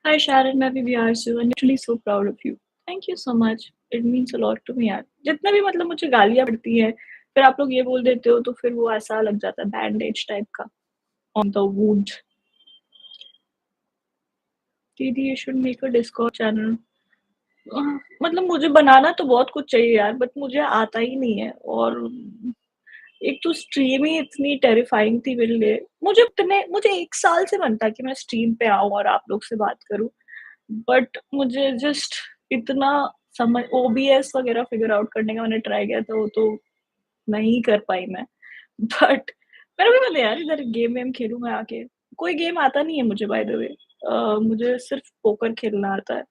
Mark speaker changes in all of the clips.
Speaker 1: हाय शारन, मैं भी बिहार से हूँ and literally so proud of you. Thank you so much. It means a lot to me यार। जितना भी मतलब मुझे गालियाँ पड़ती हैं, फिर आप लोग ये बोल देते हो तो फिर वो ऐसा लग जाता है बैंडेज टाइप का ऑन द वुंड। दीदी you should make a Discord channel. मतलब मुझे बनाना तो बहुत कुछ चाहिए यार, बट मुझे आता ही नहीं है। और एक तो स्ट्रीम ही इतनी टेरिफाइंग थी मेरे लिए। मुझे 1 साल से मन था कि मैं स्ट्रीम पे आऊँ और आप लोग से बात करूँ। बट मुझे जस्ट इतना समझ ओबीएस वगैरह फिगर आउट करने का मैंने ट्राई किया था, वो तो नहीं कर पाई मैं। बट मेरा भी मन है यार इधर गेम वेम खेलूँ मैं आके। कोई गेम आता नहीं है मुझे बाय द वे। मुझे सिर्फ पोकर खेलना आता है।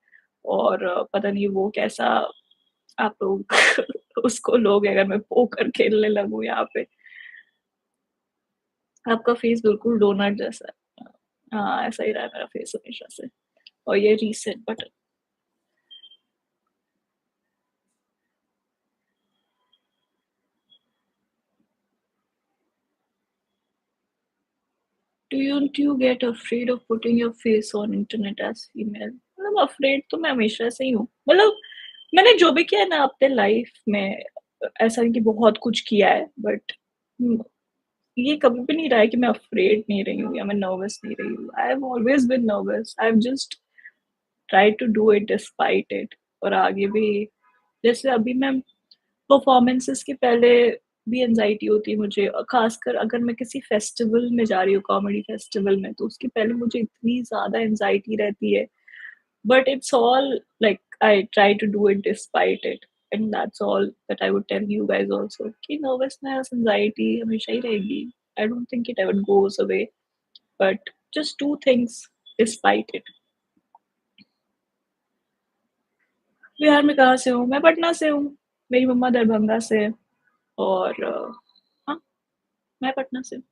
Speaker 1: और पता नहीं वो कैसा आप लोग उसको लोगे अगर मैं पोकर खेलने लगूँ यहाँ पे। आपका फेस बिल्कुल डोनट जैसा है। हाँ, ऐसा ही रहा है मेरा फेस हमेशा से। और ये reset button. Don't you get afraid of putting your face on internet as female? मतलब अफ्रेड तो मैं हमेशा से ही हूँ। मतलब मैंने जो भी किया है ना अपने लाइफ में, ऐसा नहीं कि बहुत कुछ किया है, बट ये कभी भी नहीं रहा है कि मैं अफ्रेड नहीं रही हूँ या मैं नर्वस नहीं रही हूँ। I have always been nervous. I have just try to do it despite it. और आगे भी जैसे अभी मैं परफॉर्मेंसेस के पहले भी एंजाइटी होती है मुझे, और खासकर अगर मैं किसी फेस्टिवल में जा रही हूँ, कॉमेडी फेस्टिवल में, तो उसके पहले मुझे इतनी ज़्यादा एंजाइटी रहती है। But it's all like I try to do it despite it. And that's all that I would tell you guys also कि नर्वसनेस एंजाइटी हमेशा ही रहेगी। I don't think it ever goes away, but just do things despite it. Bihar में कहाँ से हूँ? मैं पटना से हूँ। मेरी मम्मा दरभंगा से है। और हाँ, मैं पटना से हूँ।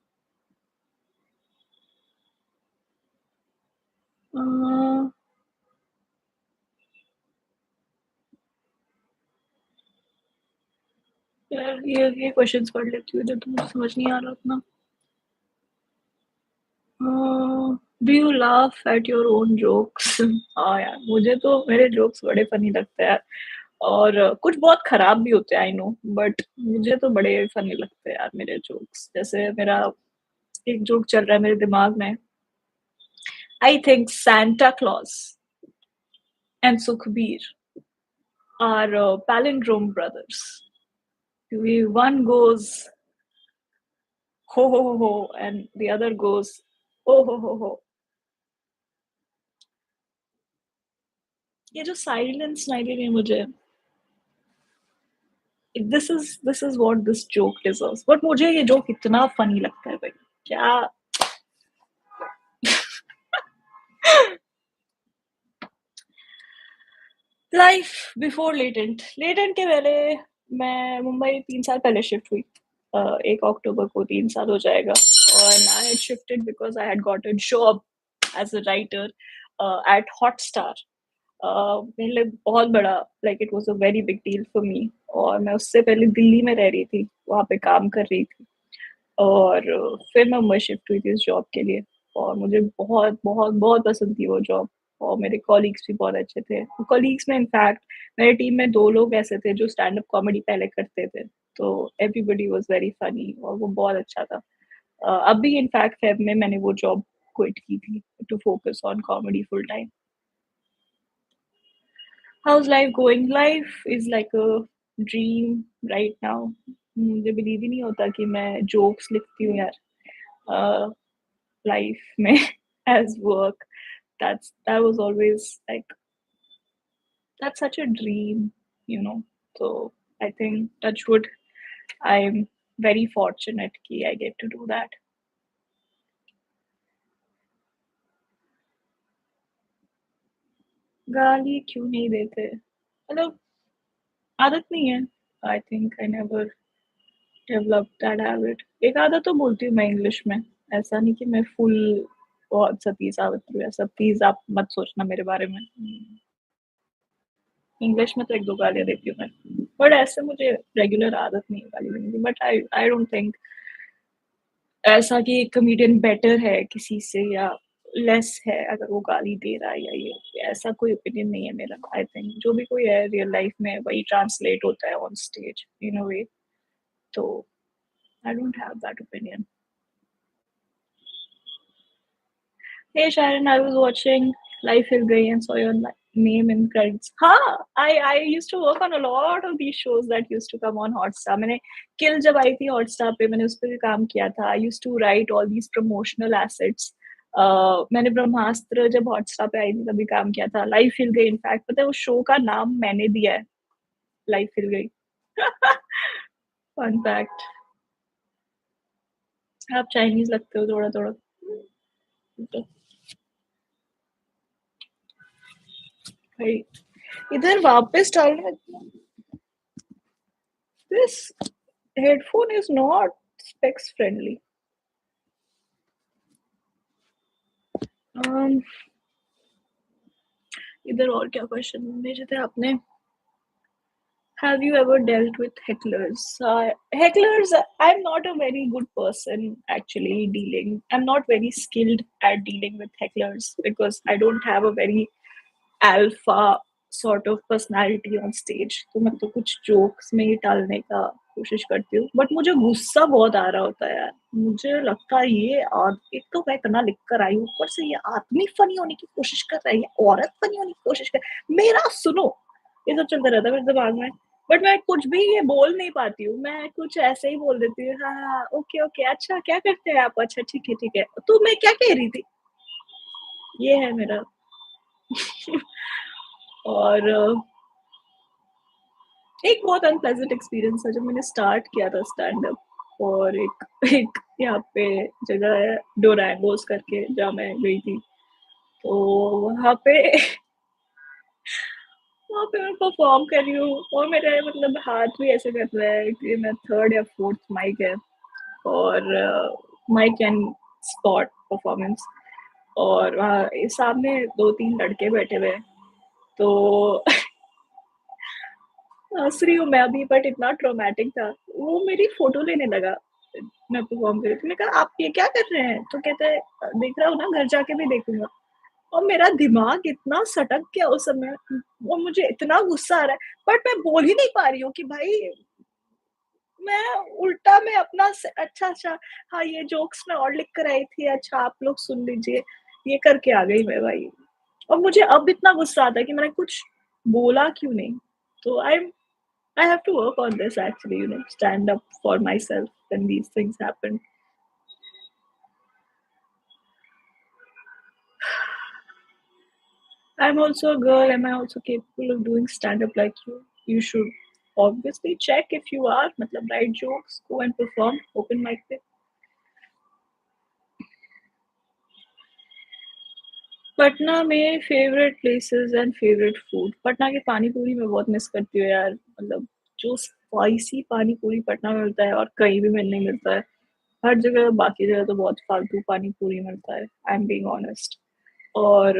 Speaker 1: अ, यार ये क्वेश्चंस पढ़ लेती हूँ जो तुमको समझ नहीं आ रहा उतना। Do you laugh at your own jokes? हाँ यार, मुझे तो मेरे जोक्स बड़े फनी लगते हैं। और कुछ बहुत खराब भी होते हैं आई नो, बट मुझे तो बड़े फनी लगते हैं यार मेरे जोक्स। जैसे मेरा एक जोक चल रहा है मेरे दिमाग में। I think Santa Claus and Sukhbir are palindrome brothers. One goes ho, and the other goes ho. ये जो साइलेंस नहीं दे रही है मुझे, this is what this joke deserves. But मुझे ये जोक इतना फनी लगता है भाई। क्या लाइफ बिफोर लेटेंट। लेटेंट के पहले मैं मुंबई 3 साल पहले शिफ्ट हुई। 1 अक्टूबर को 3 साल हो जाएगा। और I had shifted because I had got a job as a writer at Hotstar. मेरे लिए बहुत बड़ा, like it was a very big deal for me. और मैं उससे पहले दिल्ली में रह रही थी, वहाँ पे काम कर रही थी। और फिर मैं मुंबई शिफ्ट हुई थी इस जॉब के लिए। और मुझे बहुत बहुत बहुत पसंद थी वो जॉब। और मेरे कॉलीग्स भी बहुत अच्छे थे। कॉलीग्स में इनफैक्ट मेरी टीम में 2 लोग ऐसे थे जो स्टैंड अप कॉमेडी पहले करते थे। तो एवरीबडी वाज वेरी फनी और वो बहुत अच्छा था। अभी इनफैक्ट फेब में मैंने वो जॉब क्विट की थी to focus on comedy full time. How's life going? Life is like a dream right now. मुझे बिलीव ही नहीं होता कि मैं जोक्स लिखती हूँ यार लाइफ में as work. That was always like that's such a dream. So I think touch wood, I'm very fortunate कि I get to do that. गाली क्यों नहीं देते? मतलब आदत नहीं है। I think I never develop that habit. एक आदत तो बोलती हूँ मैं इंग्लिश में। ऐसा नहीं कि मैं फुल बहुत सती सावित्री हूँ, ऐसा प्लीज आप मत सोचना मेरे बारे में। इंग्लिश में तो 1-2 गालियाँ देती हूँ मैं। बट ऐसे मुझे रेगुलर आदत नहीं है गाली देने की। बट आई डोंट थिंक ऐसा कि कॉमेडियन बेटर है किसी से, या लेस है अगर वो गाली दे रहा है या ये ऐसा कोई ओपिनियन नहीं है मेरा। आई थिंक जो भी कोई है रियल लाइफ में वही ट्रांसलेट होता है ऑन स्टेज इन अ वे। तो I don't have that opinion. Hey Sharon, I was watching Life Hill Gay and saw your name in credits. हाँ, I used to work on a lot of these shows that used to come on Hotstar. मैंने Kill जब आई थी Hotstar पे मैंने उस पे भी काम किया था. I used to write all these promotional assets. मैंने ब्रह्मास्त्र जब Hotstar पे आई थी तभी काम किया था. Life Hill Gay इनफैक्ट पता है वो शो का नाम मैंने दिया है. Life Hill Gay. Fun fact. आप चाइनीज लगते हो थोड़ा थोड़ा. तो भाई इधर वापस डालना. This headphone is not specs friendly. Um, इधर और क्या क्वेश्चन भेजे थे आपने? Have you ever dealt with hecklers? Hecklers, I'm not a very good person actually dealing. I'm not very skilled at dealing with hecklers because I don't have a very alpha sort of personality on stage. तो मैं तो कुछ jokes में ही टालने का कोशिश करती हूँ. बट मुझे गुस्सा बहुत आ रहा होता है यार. मुझे लगता है ये एक तो मैं इतना लिख कर आई हूँ, ऊपर से ये आदमी फनी होने की कोशिश कर रहा है, ये औरत फनी होने की कोशिश कर. मेरा सुनो, ये सब चलता रहता है मेरे दिमाग में. बट मैं कुछ भी ये बोल नहीं पाती हूँ. मैं कुछ ऐसे ही बोल देती हूँ. हाँ हाँ ओके ओके अच्छा क्या करते हैं आप. अच्छा ठीक है. तो मैं क्या कह रही थी. ये है मेरा. और एक बहुत अनप्लेजेंट एक्सपीरियंस था जब मैंने स्टार्ट किया था स्टैंड अप. और एक एक यहाँ पे जगह है डोरैंगोस करके जहाँ मैं गई थी. तो वहाँ पे वहाँ पे मैं परफॉर्म कर रही हूँ और मेरे मतलब हाथ भी ऐसे कर रहा है कि मैं थर्ड या फोर्थ माइक है. और माइक एंड स्पॉट परफॉर्मेंस. और वहाँ सामने 2-3 लड़के बैठे हुए हैं. तो हँस रही हूँ मैं अभी बट इतना ट्रॉमेटिक था. वो मेरी फोटो लेने लगा. मैं परफॉर्म कर रही थी. मैंने कहा आप ये क्या कर रहे हैं. तो कहते हैं देख रहा हूँ ना घर जाके भी देखूंगा. और मेरा दिमाग इतना सटक गया उस समय. वो मुझे इतना गुस्सा आ रहा है बट मैं बोल ही नहीं पा रही हूँ कि भाई मैं उल्टा में अपना अच्छा अच्छा हाँ ये जोक्स मैं और लिख कर आई थी. अच्छा आप लोग सुन लीजिए. ये करके आ गई मैं भाई. और मुझे अब इतना गुस्सा आता है कि मैंने कुछ बोला क्यों नहीं. तो I have to work on this actually, stand up for myself when these things happen. I'm also a girl. Am I also capable of doing stand up like you? You should obviously check if you are. मतलब write jokes, go and perform, open mic पे. पटना में favourite places and favourite food. Patna के पानी पूरी मैं बहुत miss करती हूँ यार. मतलब जो स्पाइसी पानी पूरी पटना में मिलता है और कहीं भी मिल नहीं मिलता है. हर जगह बाकी जगह तो बहुत फालतू पानी पूरी मिलता है. I am being honest. और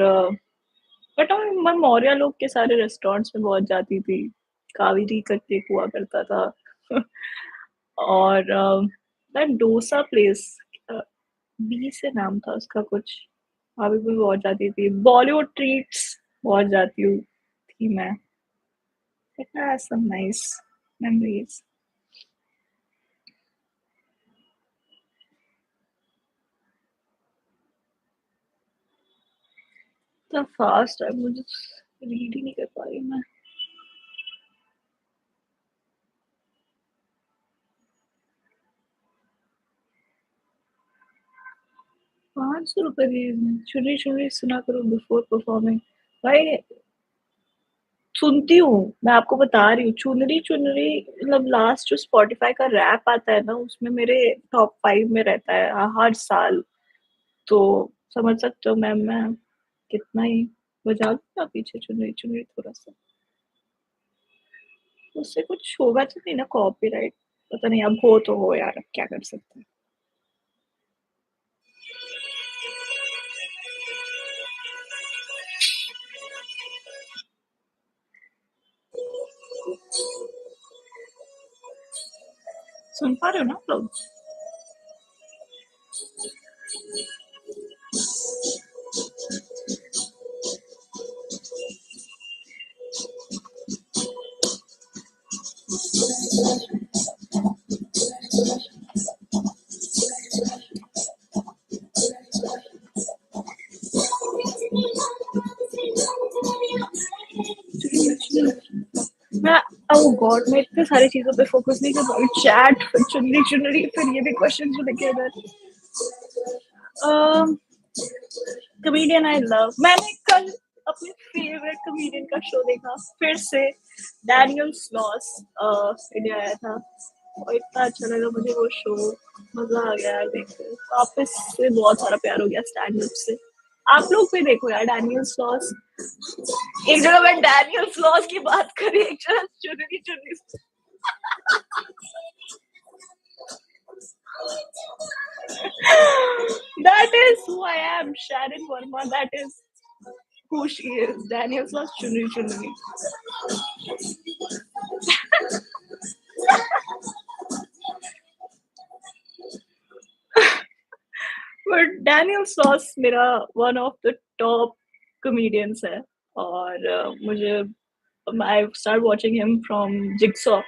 Speaker 1: बट मैं मौर्य लोग के सारे रेस्टोरेंट्स में बहुत जाती थी. कावेरी करके हुआ करता था. और दैट डोसा प्लेस बी से नाम था उसका कुछ. वहाँ भी मैं बहुत जाती थी. बॉलीवुड ट्रीट्स बहुत जाती हूँ थी मैं. It has some nice memories. इतना फास्ट है मुझे रीड ही नहीं कर पा रही मैं. 500 रुपए दिए. चुनरी चुनरी सुना करो बिफोर परफॉर्मिंग. भाई सुनती हूँ. मैं आपको बता रही हूँ चुनरी चुनरी मतलब लास्ट जो स्पॉटिफाई का रैप आता है ना उसमें मेरे टॉप 5 में रहता है हर साल. तो समझ सकते हो मैं कितना ही बजा लूँ पीछे चुनरी चुनरी थोड़ा सा. उससे कुछ होगा तो नहीं ना कॉपीराइट. पता नहीं अब हो तो हो यार अब क्या कर सकते हैं. सुन पा रहे हो ना आप लोग. मैं ओह गॉड मैं इतने सारी चीज़ों पे फ़ोकस नहीं कर पाऊँगी। चैट, फिर चुन्नी-चुनरी, फिर ये भी क्वेश्चन जो लेके इधर। अ, कमेडियन आई लव मैंने कल अपने फेवरेट कमेडियन का शो देखा फिर से डैनियल स्लॉस इंडिया आया था और इतना अच्छा लगा मुझे वो शो मजा आ गया यार देख के वापस से बहुत सारा प्यार हो गया स्टैंड अप से आप लोग भी देखो यार डैनियल स्लॉस एक जगह मैं डैनियल स्लॉस की बात करी एक जगह चुन्नी चुन्नी that is who I am Sharon Verma that is who she is Daniel Sloss chunni chunni but Daniel Sloss मेरा one of the top comedians है और मुझे I start watching him from Jigsaw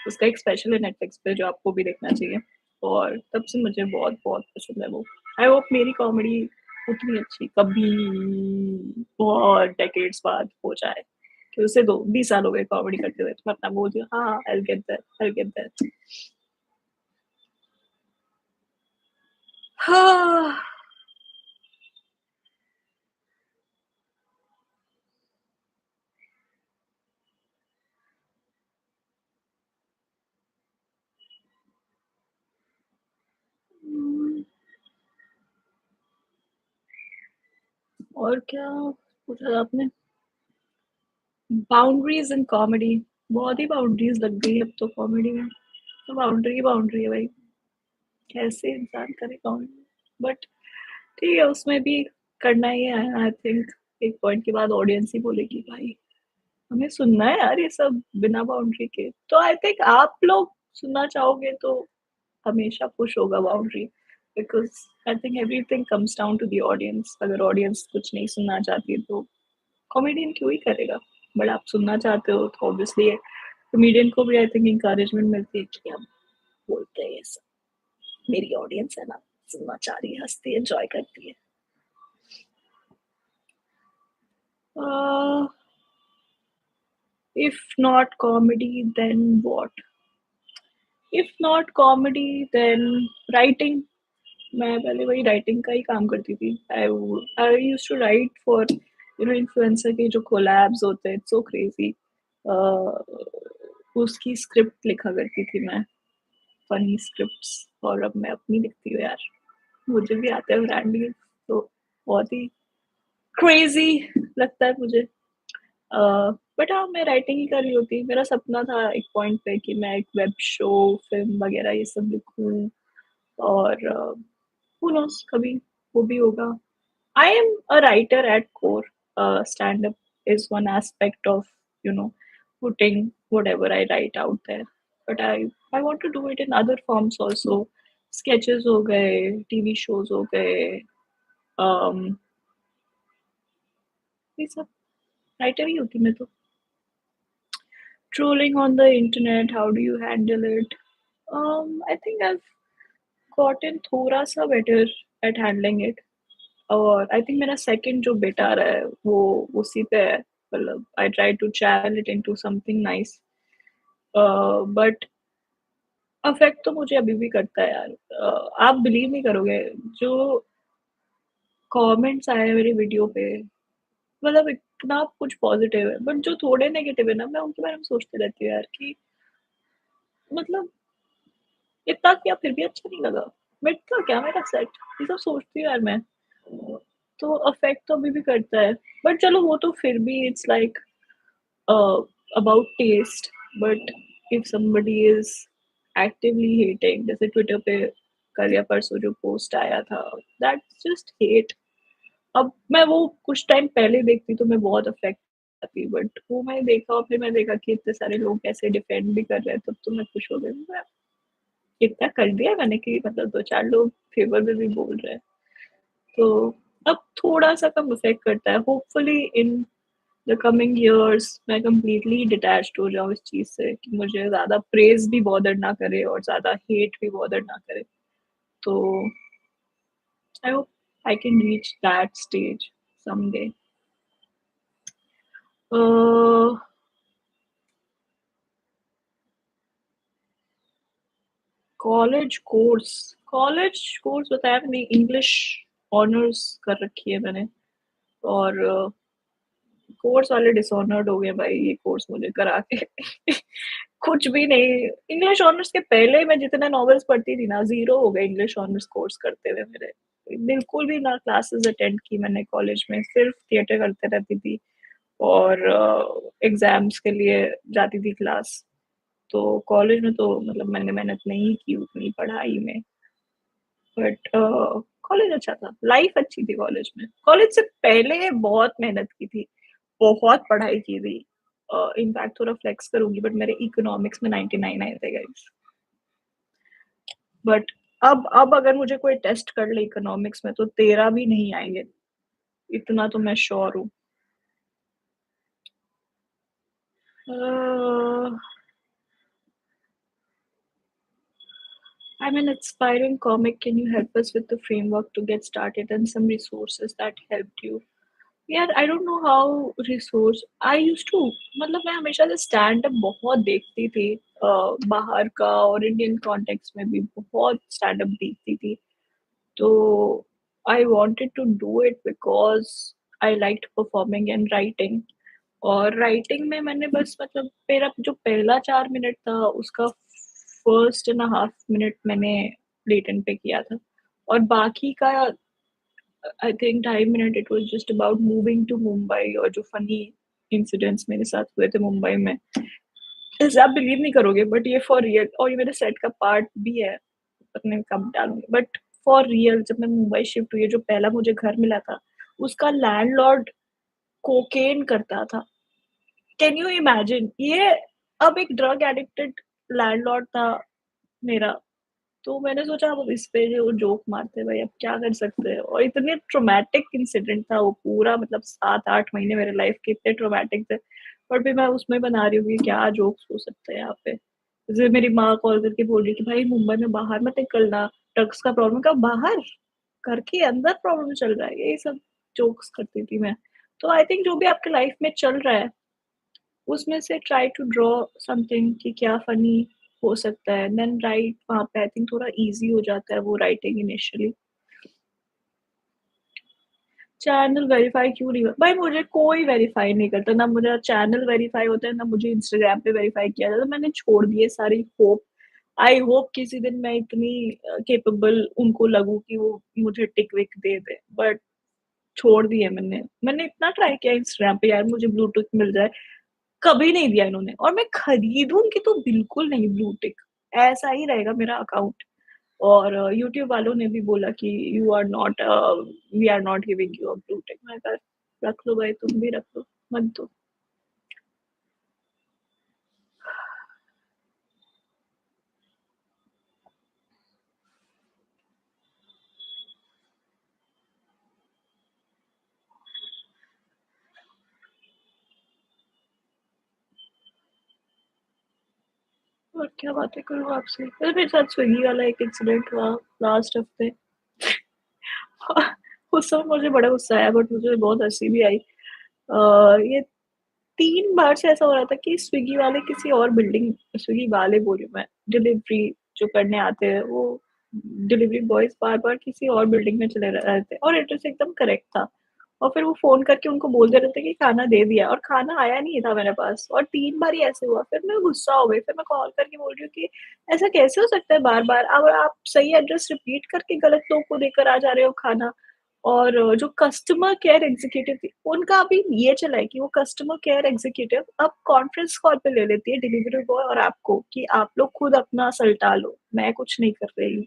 Speaker 1: उसका एक स्पेशल है Netflix पे जो आपको भी देखना चाहिए और तब से मुझे बहुत बहुत पसंद है वो आई होप मेरी कॉमेडी उतनी अच्छी कभी बहुत डेकेड्स बाद हो जाए कि उसे 20 साल हो गए कॉमेडी करते हुए तो मैं अपना बोलती हूँ हाँ I'll get there हाँ हम्म, और क्या पूछा था आपने बाउंड्रीज इन कॉमेडी बहुत ही बाउंड्रीज लग गई अब तो कॉमेडी में तो बाउंड्री है भाई कैसे इंसान करे कॉमेडी बट ठीक है उसमें भी करना ही है आई थिंक एक पॉइंट के बाद ऑडियंस ही बोलेगी भाई हमें सुनना है यार ये सब बिना बाउंड्री के तो आई थिंक आप लोग सुनना चाहोगे तो हमेशा पुश होगा boundary because I think everything comes down to the audience अगर ऑडियंस कुछ नहीं सुनना चाहती तो कॉमेडियन क्यों ही करेगा बट आप सुनना चाहते हो तो ऑब्वियसली कॉमेडियन को भी आई थिंक इंकरेजमेंट मिलती है कि हम बोलते हैं ये सब मेरी ऑडियंस है ना सुनना चाह रही है हंसती है एंजॉय करती है if not comedy then what if not comedy then writing मैं पहले वही राइटिंग का ही काम करती थी I used to write for influencer के जो कोलैब्स होते हैं सो क्रेजी उसकी स्क्रिप्ट लिखा करती थी मैं फनी स्क्रिप्ट्स और अब मैं अपनी लिखती हूँ यार मुझे भी आता है ब्रांडिंग तो बहुत ही क्रेजी लगता है मुझे बट हाँ मैं राइटिंग ही कर रही होती मेरा सपना था एक पॉइंट पे कि मैं एक वेब शो फिल्म वगैरह ये सब लिखूं और who knows कभी वो भी होगा I am a writer at core. Stand up is one aspect of you know putting whatever I write out there. But I want to do it in other forms also. Sketches हो गए, TV shows हो गए, um, ये सब writer ही होती मैं तो. Trolling on the internet, how do you handle it? I think I've gotten थोड़ा सा better at handling it. और आई थिंक मेरा सेकंड जो बेटा आ रहा है वो उसी पे है मतलब I try to channel it into something nice but affect तो मुझे अभी भी करता है यार आप बिलीव नहीं करोगे जो कमेंट्स आए हैं मेरी वीडियो पे मतलब इतना कुछ पॉजिटिव है बट जो थोड़े नेगेटिव है ना मैं उनके बारे में सोचते रहती हूँ यार कि मतलब इतना किया फिर भी अच्छा नहीं लगा मिटता क्या मेरा सेट ये सब सोचती हूँ यार मैं तो अफेक्ट तो अभी भी करता है बट चलो वो तो फिर भी it's like about taste but if somebody is actively hating जैसे ट्विटर पे कल या परसों जो पोस्ट आया था that's just hate अब मैं वो कुछ टाइम पहले देखती तो मैं बहुत अफेक्ट आती बट वो मैं देखा और फिर मैं देखा कि इतने सारे लोग कैसे डिफेंड भी कर रहे हैं तब तो मैं खुश हो गई मैं इतना कर दिया मैंने कि मतलब 2-4 लोग फेवर में भी बोल रहे हैं तो अब थोड़ा सा कम इफेक्ट करता है hopefully in the coming years मैं कंप्लीटली डिटैच्ड हो जाऊँ इस चीज़ से कि मुझे ज़्यादा प्रेज़ भी बॉदर ना करे और ज़्यादा हेट भी बॉदर ना करे। तो I hope I can reach that stage someday. A, college course बताया मैंने, इंग्लिश ऑनर्स कर रखी है मैंने। और कोर्स वाले डिसऑनर्ड हो गए भाई ये कोर्स मुझे करा के। कुछ भी नहीं। इंग्लिश ऑनर्स के पहले मैं जितने नॉवेल्स पढ़ती थी ना, ज़ीरो हो गए इंग्लिश ऑनर्स कोर्स करते हुए मेरे। बिल्कुल भी ना क्लासेस अटेंड की मैंने कॉलेज में, सिर्फ थिएटर करते रहती थी और एग्ज़ाम्स के लिए जाती थी क्लास। तो कॉलेज में तो मतलब मैंने मेहनत नहीं की उतनी पढ़ाई में। बट कॉलेज अच्छा था, लाइफ अच्छी थी कॉलेज में। कॉलेज से पहले बहुत मेहनत की थी, बहुत पढ़ाई की थी। इनफैक्ट थोड़ा फ्लेक्स करूँगी बट मेरे इकोनॉमिक्स में 99 आए थे गाइस। बट अब अगर मुझे कोई टेस्ट कर ले इकोनॉमिक्स में तो 13 भी नहीं आएँगे, इतना तो मैं श्योर हूँ। अ, I'm an aspiring comic. Can you help us with the framework to get started and some resources that helped you? यार I don't know how resource I used to, मतलब मैं हमेशा से स्टैंड अप बहुत देखती थी। बाहर का और इंडियन कॉन्टेक्स्ट में भी बहुत स्टैंड अप देखती थी। तो I wanted to do it because I liked performing and writing. और राइटिंग में मैंने बस मतलब मेरा जो पहला 4 मिनट था उसका first and a half minute मैंने लेटेंट पे किया था। और बाकी का I think 2.5 minute it was just about moving to Mumbai और जो फनी इंसिडेंट्स मेरे साथ हुए थे मुंबई में। जैसे आप बिलीव नहीं करोगे बट ये फॉर रियल, और ये मेरे सेट का पार्ट भी है, पता नहीं कब डालूँगी। बट फॉर रियल जब मैं मुंबई शिफ्ट हुई, जो पहला मुझे घर मिला था, उसका लैंडलॉर्ड कोकेन करता था। Can you imagine? ये अब एक ड्रग एडिक्टेड लैंडलॉर्ड था मेरा। तो मैंने सोचा अब इस पे जो जोक मारते हैं भाई, अब क्या कर सकते हैं। और इतने ट्रॉमेटिक इंसिडेंट था वो पूरा, मतलब 7-8 महीने मेरे लाइफ के इतने ट्रॉमेटिक थे। और फिर मैं उसमें बना रही हूँ कि क्या जोक्स हो सकते हैं यहाँ पे। जैसे मेरी माँ कॉल करके बोल रही कि भाई मुंबई में बाहर मत निकलना, ड्रग्स का प्रॉब्लम। का बाहर, घर के अंदर प्रॉब्लम चल रहा है, यही सब जोक्स करती थी मैं। तो आई थिंक जो भी आपके लाइफ में चल रहा है उसमें से ट्राई टू ड्रॉ समथिंग कि क्या फ़नी हो सकता है, देन राइट वहाँ पे आई थिंक थोड़ा ईज़ी हो जाता है वो राइटिंग इनिशियली। चैनल वेरीफ़ाई क्यों नहीं हुआ? भाई मुझे कोई वेरीफ़ाई नहीं करता, ना मेरा चैनल वेरीफ़ाई होता है, ना मुझे इंस्टाग्राम पे वेरीफ़ाई किया जाता है, तो मैंने छोड़ दिए सारी होप। आई होप किसी दिन मैं इतनी कैपेबल उनको लगूँ कि वो मुझे टिक-विक दे दें, बट छोड़ दिए मैंने। मैंने इतना ट्राई किया इंस्टाग्राम पे यार मुझे ब्लू टिक मिल जाए, कभी नहीं दिया इन्होंने। और मैं खरीदूँगी तो बिल्कुल नहीं ब्लू टिक, ऐसा ही रहेगा मेरा अकाउंट। और यूट्यूब वालों ने भी बोला कि you are not we are not giving you a blue tick. मैंने कहा रख लो भाई, तुम भी रख लो, मत दो। और क्या बातें करूँ आपसे? फिर मेरे साथ स्विगी वाला एक इंसिडेंट हुआ लास्ट हफ्ते। उस समय मुझे बड़ा गुस्सा आया बट मुझे बहुत हँसी भी आई। ये 3 बार से ऐसा हो रहा था कि स्विगी वाले किसी और बिल्डिंग, स्विगी वाले बोल रही हूँ मैं, डिलीवरी जो करने आते हैं वो डिलीवरी बॉयज़ बार-बार किसी और बिल्डिंग में चले रहे थे और एड्रेस एकदम करेक्ट था। और फिर वो फ़ोन करके उनको बोल दे रहे थे कि खाना दे दिया और खाना आया नहीं था मेरे पास, और 3 बार ही ऐसे हुआ। फिर मैं गुस्सा हो गई, फिर मैं कॉल करके बोल रही हूँ कि ऐसा कैसे हो सकता है बार-बार? अब आप सही एड्रेस रिपीट करके गलत लोग को देकर आ जा रहे हो खाना। और जो कस्टमर केयर एग्ज़ीक्यूटिव थी, उनका अभी ये चला है कि वो कस्टमर केयर एग्ज़ीक्यूटिव अब कॉन्फ्रेंस कॉल पे ले लेती है डिलीवरी बॉय और आपको कि आप लोग खुद अपना सल्टा लो, मैं कुछ नहीं कर रही हूँ।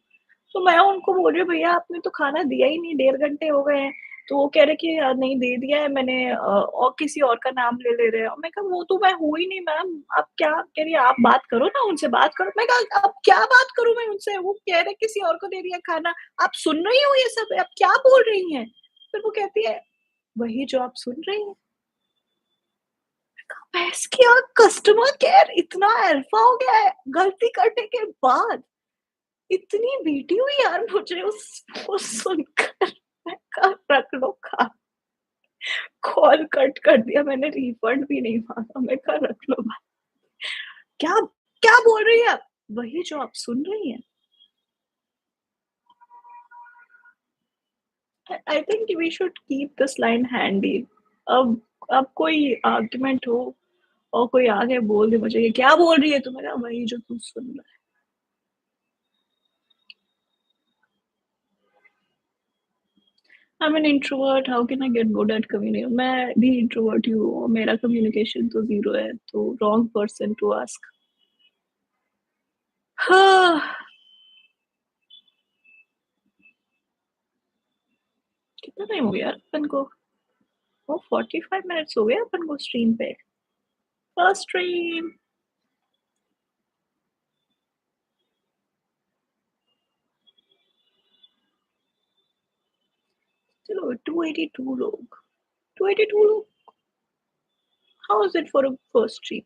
Speaker 1: तो मैं उनको बोल रही हूँ भैया आपने तो खाना दिया ही नहीं, 1.5 घंटे हो गए हैं। तो वो कह रहे कि नहीं दे दिया है मैंने, और किसी और का नाम ले ले रहे हैं। और मैं कहा वो तो मैं हूँ ही नहीं मैम, आप क्या कह रही है, आप बात करो ना उनसे, बात करो। मैं कहा अब क्या बात करूँ मैं उनसे, वो कह रहे किसी और को दे दिया खाना, आप सुन रही हो ये सब, आप क्या बोल रही हैं? फिर वो कहती है, वही जो आप सुन रही हैं। भैंस की आँख कस्टमर केयर इतना अल्फ़ा हो गया है, गलती करने के बाद। इतनी बीटी हुई यार मुझे उसको सुनकर। मैं कहा रख लो खा कॉल कट कर दिया मैंने रिफंड भी नहीं माँगा, मैं कहा रख लो भाई। क्या क्या बोल रही है आप? वही जो आप सुन रही हैं। I think we should keep this line handy. अब अब कोई आर्गुमेंट हो और कोई आके बोल दे मुझे, ये क्या बोल रही है तू? मैंने कहा वही जो तू सुन रहा है। I am an introvert, how can I get good at communication? मैं भी इंट्रोवर्ट ही हूँ और मेरा कम्युनिकेशन तो ज़ीरो है, तो रॉन्ग पर्सन टू आस्क। हाँ, कितना टाइम हो गया यार अपन को? वो 45 मिनट्स हो गए अपन को स्ट्रीम पे। First stream. चलो 282 लोग, 282 लोग। How is it for a first stream?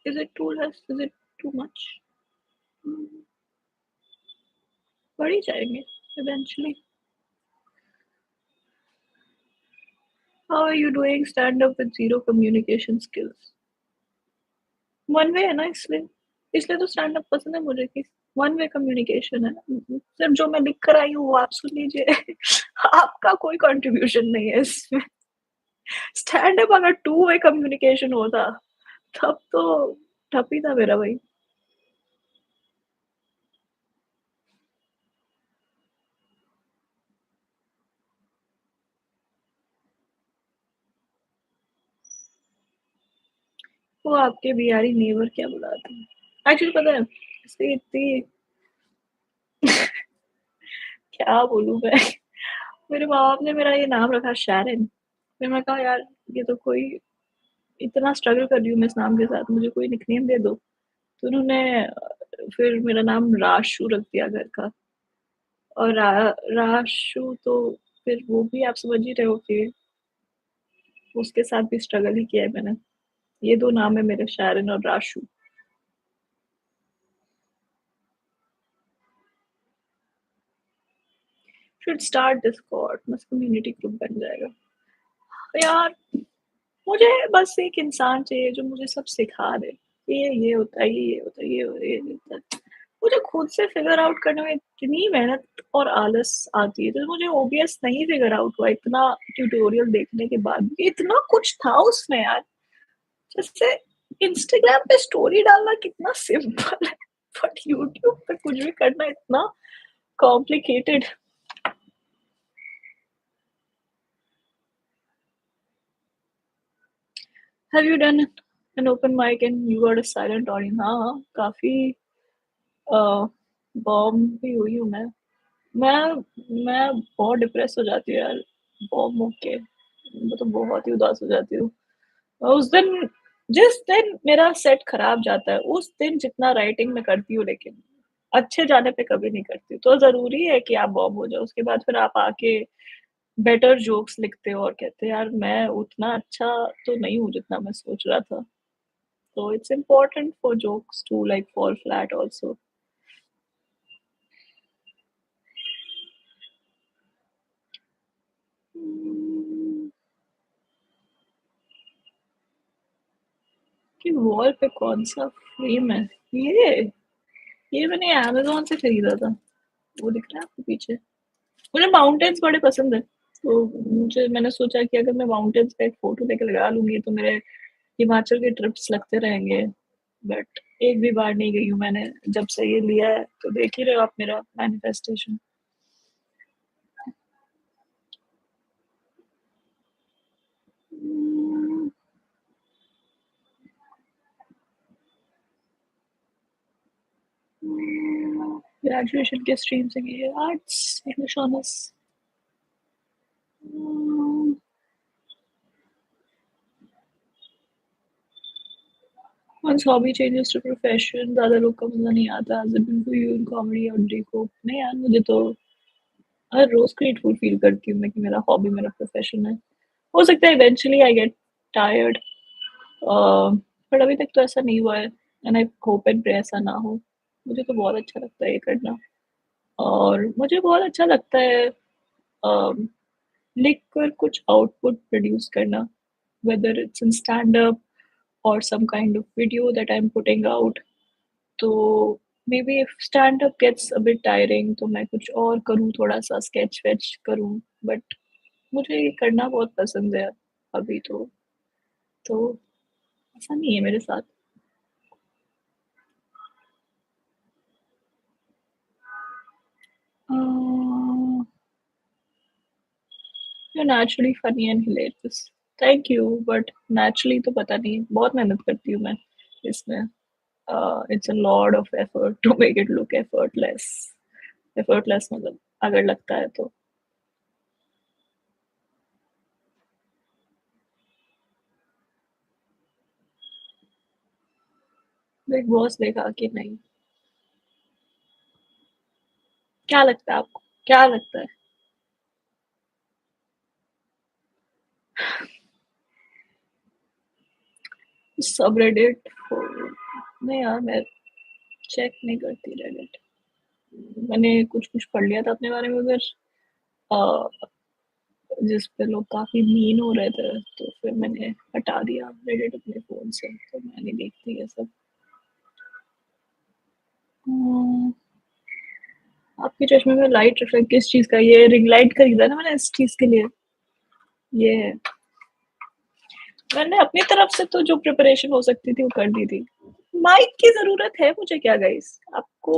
Speaker 1: Is it too less, is it too much? बढ़ ही जाएंगे eventually. How are you doing stand up with zero communication skills? One way है ना, इसलिए इसलिए तो स्टैंड अप पसंद है मुझे कि वन वे कम्युनिकेशन है ना। सिर्फ जो मैं लिख कर आई हूँ वो आप सुन लीजिए। आपका कोई कंट्रीब्यूशन नहीं है इसमें। स्टैंड अप अगर टू वे कम्युनिकेशन होता तब तो ठप ही था मेरा भाई। वो आपके बिहारी नेवर क्या बुलाते हैं एक्चुअली पता है? इसकी इतनी क्या बोलूं मैं। मेरे माँ बाप ने मेरा ये नाम रखा शैरन। फिर मैं कहा यार ये तो कोई, इतना स्ट्रगल कर रही हूँ मैं इस नाम के साथ, मुझे कोई निकनेम दे दो। तो उन्होंने फिर मेरा नाम राशु रख दिया घर का। और राशु तो फिर वो भी आप समझ ही रहे हो कि उसके साथ भी स्ट्रगल ही किया है मैंने। ये दो नाम है मेरे, शारन और राशु। शुड स्टार्ट डिस्कॉर्ड, मस्त कम्युनिटी ग्रुप बन जाएगा। यार मुझे बस एक इंसान चाहिए जो मुझे सब सिखा दे। ये होता है, ये होता है, ये होता है। मुझे खुद से फिगर आउट करने में इतनी मेहनत और आलस आती है, तो मुझे ओबीएस नहीं फिगर आउट हुआ इतना ट्यूटोरियल देखने के बाद भी। इतना कुछ था उसमें यार। जैसे इंस्टाग्राम पे स्टोरी डालना कितना सिंपल है, बट यूट्यूब पे कुछ भी करना इतना complicated. Have you done an open mic and you are a silent audience? हाँ, काफी बॉम्ब भी हुई हूँ मैं। मैं बहुत डिप्रेस हो जाती हूँ यार, बॉम्ब होके। मैं तो बहुत ही उदास हो जाती हूँ। और उस दिन, जिस दिन मेरा सेट खराब जाता है उस दिन जितना राइटिंग में करती हूँ, लेकिन अच्छे जाने पे कभी नहीं करती हूँ। तो जरूरी है कि आप बॉम्ब हो जाओ, उसके बाद फिर आप आके बेटर जोक्स लिखते हो और कहते हैं यार मैं उतना अच्छा तो नहीं हूँ जितना मैं सोच रहा था। तो it's important for jokes to like fall flat also. कि वॉल पे कौन सा फ्रेम है? ये ये मैंने अमेज़न से खरीदा था। वो दिख रहा है आपको पीछे? मुझे माउंटेन्स बड़े पसंद है। तो मुझे मैंने सोचा कि अगर मैं माउंटेन्स का एक फ़ोटो लेके लगा लूँगी तो मेरे हिमाचल के ट्रिप्स लगते रहेंगे। बट एक भी बार नहीं गई हूँ मैंने जब से ये लिया है, तो देख ही रहे हो आप मेरा मैनिफेस्टेशन। ग्रेजुएशन के स्ट्रीम से की है, arts, English honours. One's hobby changes to profession, ज़्यादा लोग का मज़ा नहीं आता। Has it been for you in comedy और Drico? नहीं यार, मुझे तो हर रोज़ ग्रेटफुल फील करती हूँ मैं कि मेरा हॉबी मेरा प्रोफेशन है। हो सकता है eventually I get tired, but अभी तक तो ऐसा नहीं हुआ है and I hope and pray ऐसा ना हो। मुझे तो बहुत अच्छा लगता है ये करना और मुझे बहुत अच्छा लगता है लिख कर कुछ आउटपुट प्रोड्यूस करना, whether it's in stand up or some kind of video that I'm putting out. तो maybe if stand up gets a bit tiring तो मैं कुछ और करूँ, थोड़ा-सा स्केच वेच करूँ, बट मुझे ये करना बहुत पसंद है अभी तो ऐसा नहीं है मेरे साथ। Uh, you are naturally funny and hilarious. Thank you but naturally तो पता नहीं, बहुत मेहनत करती हूँ मैं इसमें। It's a lot of effort to make it look effortless. Effortless मतलब अगर लगता है तो। बिग बॉस देखा कि नहीं? क्या लगता है आपको? क्या लगता है? सबरेडिट नहीं यार, मैं चेक नहीं करती रेडिट। मैंने कुछ-कुछ पढ़ लिया था अपने बारे में उधर, अ, जिस पे लोग काफ़ी मीन हो रहे थे, तो फिर मैंने हटा दिया रेडिट अपने फ़ोन से, तो मैं नहीं देखती ये सब। उम, आपके चश्मे में लाइट रिफ्लेक्ट किस चीज़ का है? ये रिंग लाइट खरीदा ना मैंने इस चीज़ के लिए, ये है। मैंने अपनी तरफ से तो जो प्रिपरेशन हो सकती थी वो कर दी थी। माइक की ज़रूरत है मुझे क्या गाइस? आपको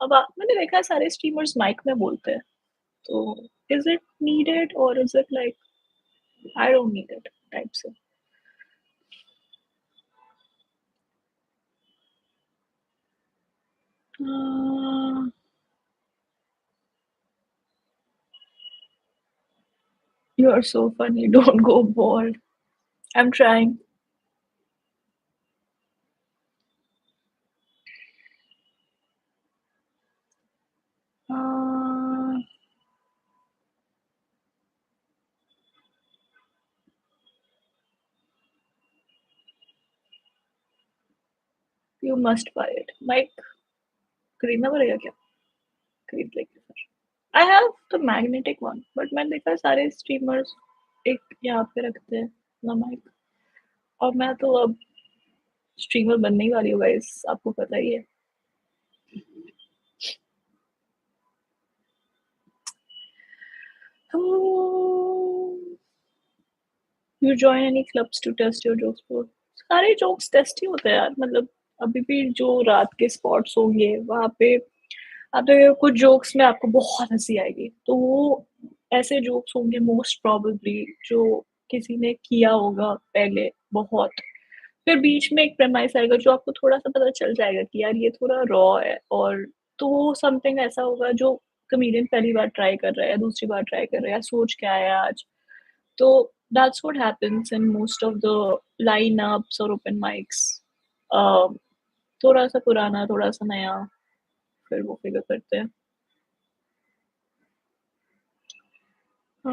Speaker 1: अब आप मैंने देखा है सारे स्ट्रीमर्स माइक में बोलते हैं, तो इज़ इट नीडेड और is it like I don't need it type से? Uh, you are so funny, don't go bold. I am trying. Uh, you must buy it. Mic खरीदना पड़ेगा क्या? खरीद लेंगे फिर। I have the magnetic one but मैंने देखा है सारे स्ट्रीमर्स एक यहाँ पे रखते हैं अपना माइक, और मैं तो अब स्ट्रीमर बनने ही वाली हूँ गाइस, आपको पता ही है। You join any clubs to test your jokes for? सारे जोक्स टेस्ट ही होते हैं यार, मतलब अभी भी जो रात के स्पॉट्स होंगे वहाँ पे आप देखिए कुछ जोक्स में आपको बहुत हंसी आएगी, तो वो ऐसे जोक्स होंगे मोस्ट प्रोबेबली जो किसी ने किया होगा पहले बहुत, फिर बीच में एक प्रेमाइस आएगा जो आपको थोड़ा-सा पता चल जाएगा कि यार ये थोड़ा रॉ है, और तो वो समथिंग ऐसा होगा जो कॉमेडियन पहली बार ट्राई कर रहा है या दूसरी बार ट्राई कर रहा है या सोच के आया है आज। तो that's what happens in most of the line-ups और ओपन माइक्स। अ, थोड़ा-सा पुराना, थोड़ा-सा नया, फिर वो फिगर करते हैं। अ,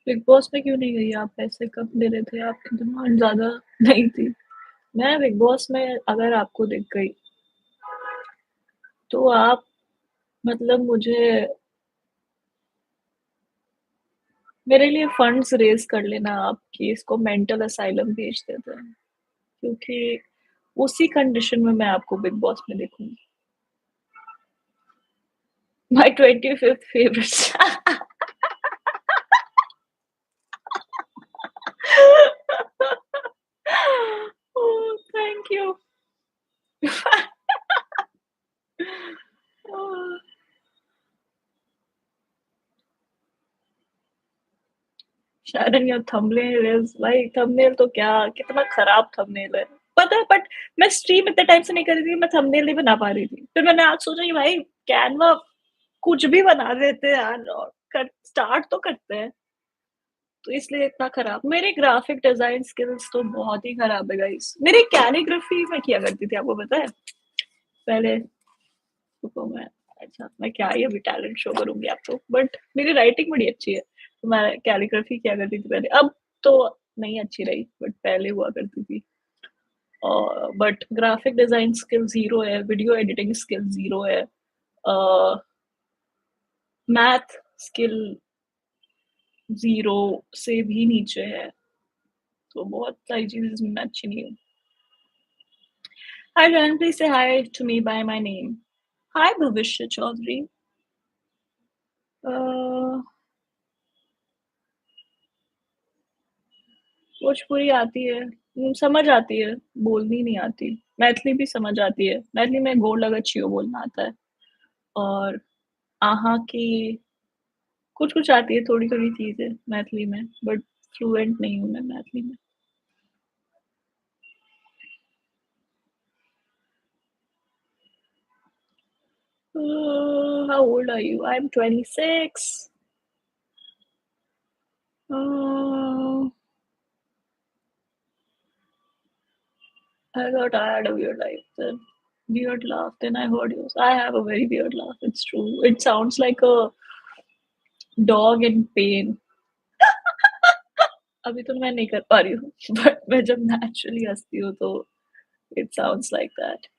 Speaker 1: बिग बॉस में क्यों नहीं गई आप? पैसे कम दे रहे थे, आपकी डिमांड ज़्यादा नहीं थी। मैं बिग बॉस में अगर आपको दिख गई, तो आप मतलब मुझे मेरे लिए फंड्स रेज़ कर लेना आप कि इसको मेंटल असाइलम भेज देते हैं, क्योंकि उसी कंडीशन में मैं आपको बिग बॉस में देखूँगी। My 25th favourite. Oh! Thank you. Oh! Sharon your thumbnail is भाई, थंबनेल तो क्या, कितना खराब थंबनेल है। पता है, बट मैं स्ट्रीम इतने टाइम से नहीं कर रही थी, मैं थंबनेल नहीं बना पा रही थी। फिर मैंने आज सोचा कि भाई कैनवा कुछ भी बना देते हैं यार, और कर स्टार्ट तो करते हैं। तो इसलिए इतना खराब मेरे ग्राफिक डिज़ाइन स्किल्स तो बहुत ही खराब है गाइस। मेरी कैलीग्राफी मैं किया करती थी, आपको पता है? पहले रुको मैं क्या ही अभी टैलेंट शो करूँगी आपको, बट मेरी राइटिंग बड़ी अच्छी है। तो मैं कैलीग्राफी किया करती थी पहले, अब तो नहीं अच्छी रही, बट पहले हुआ करती थी। But graphic design skill zero है, वीडियो एडिटिंग स्किल ज़ीरो है। अ, मैथ स्किल ज़ीरो से भी नीचे है, तो बहुत सारी चीज़ें इसमें मैं अच्छी नहीं हूँ। Hi Jan, please say hi to me by my name. Hi Bhavishya Chaudhary. Uh, Bhojpuri आती है, समझ आती है, बोलनी नहीं आती। मैथिली भी समझ आती है। मैथिली में गोड़ लगत छियो बोलना आता है। और आहा की कुछ-कुछ आती है, थोड़ी-थोड़ी चीज़ें मैथिली में, बट फ्लुएंट नहीं हूँ मैं मैथिली में। How old are you? I'm 26. Uh, I thought I had a weird life then. Weird laugh. Then I heard yours. I have a very weird laugh. It's true. It sounds like a dog in pain. अभी तो मैं नहीं कर पा रही हूँ, but मैं जब नेचुरली हँसती हूँ तो it sounds like that.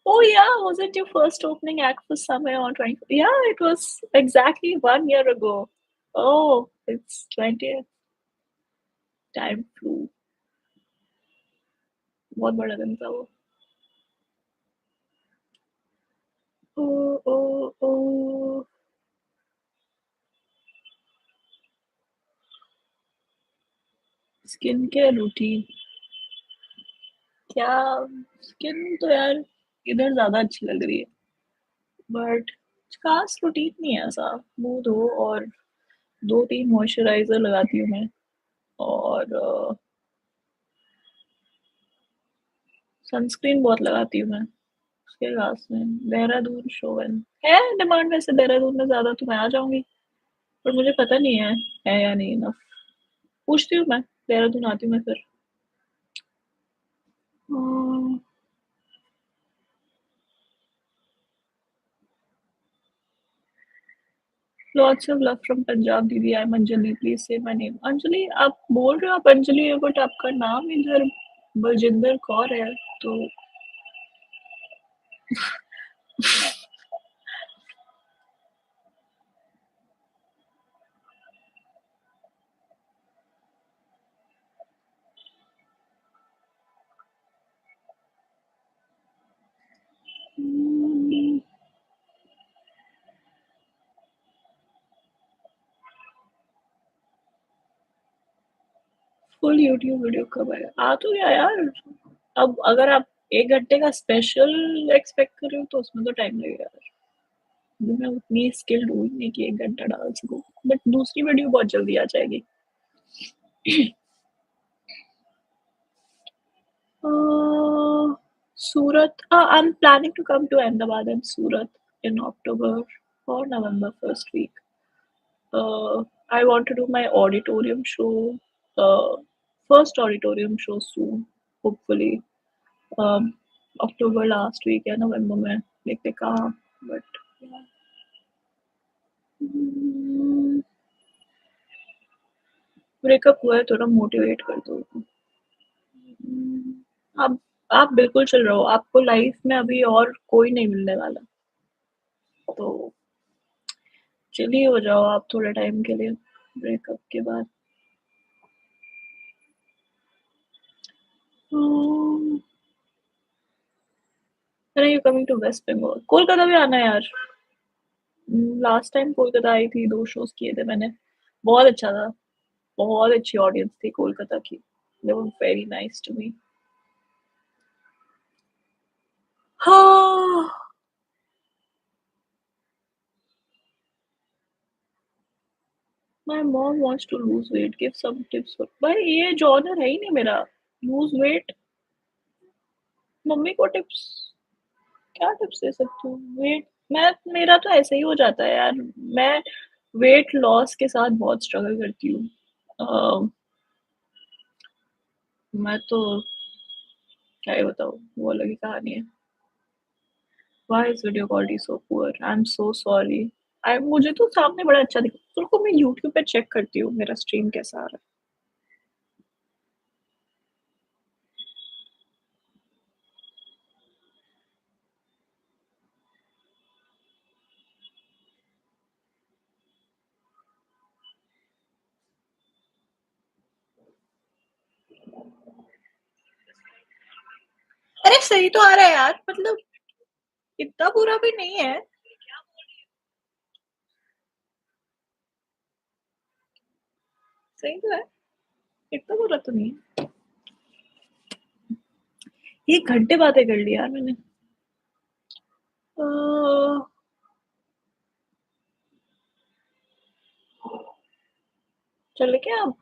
Speaker 1: Oh yeah, was it your first opening act for Summer on 20? Yeah, it was exactly 1 year ago. Oh, it's 20th. Time flew. बहुत बड़ा दिन था वो। Oh, oh, oh. Skin care routine क्या? Skin तो यार इधर ज़्यादा अच्छी लग रही है, बट खास रूटीन नहीं है ऐसा। मुँह धो और 2-3 मॉइस्चराइज़र लगाती हूँ मैं, और सनस्क्रीन बहुत लगाती हूँ मैं। उसके पास में देहरादून शोवन है डिमांड, वैसे देहरादून में ज़्यादा तो मैं आ जाऊँगी, पर मुझे पता नहीं है या नहीं इनफ। पूछती हूँ मैं, देहरादून आती हूँ मैं फिर। Uh, lots of love from Punjab दीदी, I am Anjali, please say my name. Anjali आप बोल रहे हो आप अंजलि हो, बट आपका नाम इधर बलजिंदर कौर है, तो उम, फुल यूट्यूब वीडियो कब आएगा? आ तो गया यार। अब अगर आप 1 घंटे का स्पेशल एक्सपेक्ट कर रहे हो तो उसमें तो टाइम लगेगा यार। अभी मैं उतनी स्किल्ड हूँ ही नहीं कि 1 घंटा डाल सकूँ, बट दूसरी वीडियो बहुत जल्दी आ जाएगी। Surat. I'm planning to come to Ahmedabad and Surat in October or November first week. I want to do my auditorium show, uh, first auditorium show soon, hopefully. Um, October last week या नवंबर में देखते कहाँ, but yeah. Breakup हुआ है, थोड़ा motivate कर दो। आप आप बिल्कुल चिल रहो, आपको लाइफ में अभी और कोई नहीं मिलने वाला, तो चिल ही हो जाओ आप थोड़े टाइम के लिए ब्रेकअप के बाद। अरे you coming to West Bengal? Kolkata भी आना है यार। लास्ट टाइम कोलकाता आई थी, 2 शोज किए थे मैंने, बहुत अच्छा था। बहुत अच्छी ऑडियंस थी कोलकाता की, they were very nice to me. हाँ, my mom wants to lose weight, give some tips for. भाई ये जॉनर है ही नहीं मेरा, लूज वेट। मम्मी को टिप्स, क्या टिप्स दे सकती हूँ? वेट मेरा तो ऐसे ही हो जाता है यार। मैं वेट लॉस के साथ बहुत स्ट्रगल करती हूँ। अ, मैं तो क्या ही बताऊँ, वो अलग ही कहानी है। Why is video quality so poor? I am so sorry. I मुझे तो सामने बड़ा अच्छा दिख रुको मैं यूट्यूब पे चेक करती हूँ मेरा स्ट्रीम कैसा आ रहा है। अरे सही तो आ रहा है यार, मतलब इतना बुरा भी नहीं है। सही तो है, इतना बुरा तो नहीं है। 1 घंटे बातें कर ली यार मैंने। अ, चले क्या अब?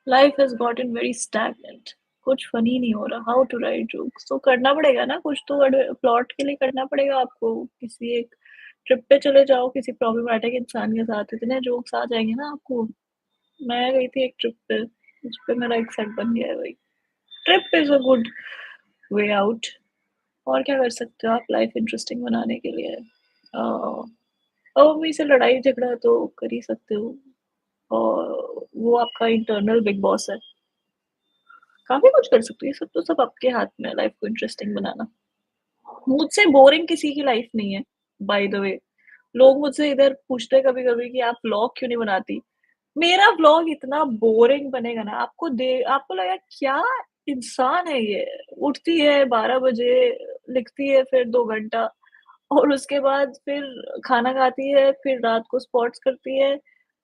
Speaker 1: Life has gotten very stagnant. कुछ फनी नहीं हो रहा। How to write jokes? तो करना पड़ेगा ना कुछ तो प्लॉट के लिए करना पड़ेगा आपको। किसी एक ट्रिप पे चले जाओ किसी प्रॉब्लमैटिक इंसान के साथ, इतने जोक्स आ जाएँगे ना आपको। मैं गई थी एक ट्रिप पे, उस पे मेरा एक सेट बन गया है भाई। Trip is a good way out. और क्या कर सकते हो आप लाइफ इंटरेस्टिंग बनाने के लिए? अ, अब मम्मी से लड़ाई झगड़ा तो कर ही सकते हो, और वो आपका इंटरनल बिग बॉस है। काफ़ी कुछ कर सकते हो, ये सब तो सब आपके हाथ में है लाइफ को इंटरेस्टिंग बनाना। मुझसे बोरिंग किसी की लाइफ नहीं है, बाय द वे। लोग मुझसे इधर पूछते हैं कभी-कभी कि आप व्लॉग क्यों नहीं बनाती? मेरा व्लॉग इतना बोरिंग बनेगा ना, आपको लगेगा क्या इंसान है ये? उठती है 12 बजे, लिखती है फिर 2 घंटा और उसके बाद फिर खाना खाती है, फिर रात को स्पोर्ट्स करती है,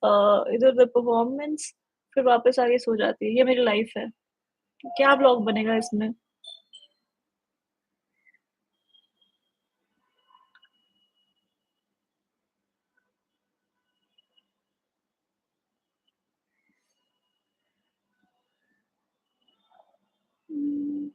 Speaker 1: इधर-उधर परफॉर्मेंस, फिर वापस आके सो जाती है। ये मेरी लाइफ है। क्या व्लॉग बनेगा इसमें? हुँ,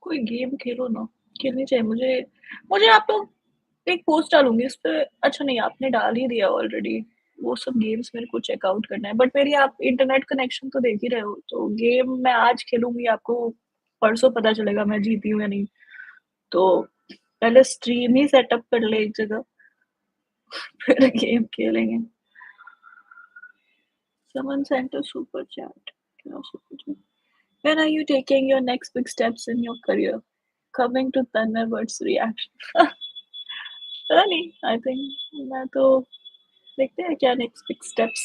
Speaker 1: कोई गेम खेलो ना, खेलनी चाहिए मुझे। मुझे आप लोग एक पोस्ट डालूँगी उसपे। अच्छा नहीं, आपने डाल ही दिया ऑलरेडी। वो सब गेम्स मेरे को चेक आउट करना है, बट मेरी आप इंटरनेट कनेक्शन तो देख ही रहे हो, तो गेम मैं आज खेलूँगी, आपको परसों पता चलेगा मैं जीती हूँ या नहीं। तो पहले स्ट्रीम ही सेटअप कर ले एक जगह, फिर गेम खेलेंगे। Someone sent a super chat. क्या super chat? When are you taking your next big steps in your career? Coming to Tanmay Bhatt's reaction. पता नहीं, आई थिंक मैं तो देखते हैं क्या नेक्स्ट बिग स्टेप्स।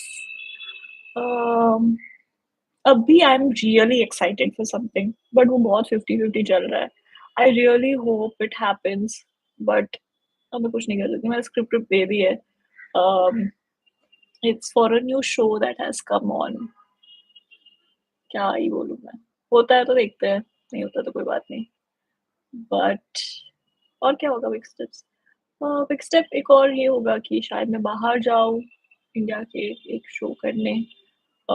Speaker 1: अभी I am really excited for something, but वो बहुत 50-50 चल रहा है। I really hope it happens, but अब मैं कुछ नहीं कर सकती। मैंने स्क्रिप्ट दे दी है। It's for a new show that has come on. क्या ही बोलूँ मैं। होता है तो देखते हैं, नहीं होता तो कोई बात नहीं। बट और क्या होगा बिग स्टेप्स? बिग स्टेप एक और ये होगा कि शायद मैं बाहर जाऊँ, इंडिया के एक शो करने। अ,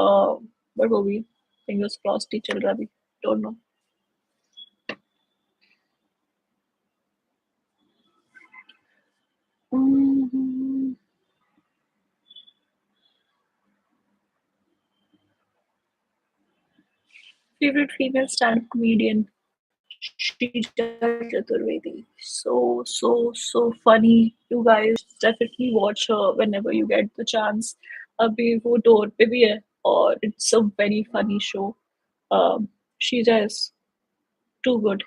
Speaker 1: बट वो भी फिंगर्स क्रॉस्ड ही चल रहा अभी, don't know. Um, favourite female stand up comedian Shrija Chaturvedi. So funny. You guys definitely watch her whenever you get the chance. अभी वो टूर पे भी है और it's a very funny show. Shrija is too good.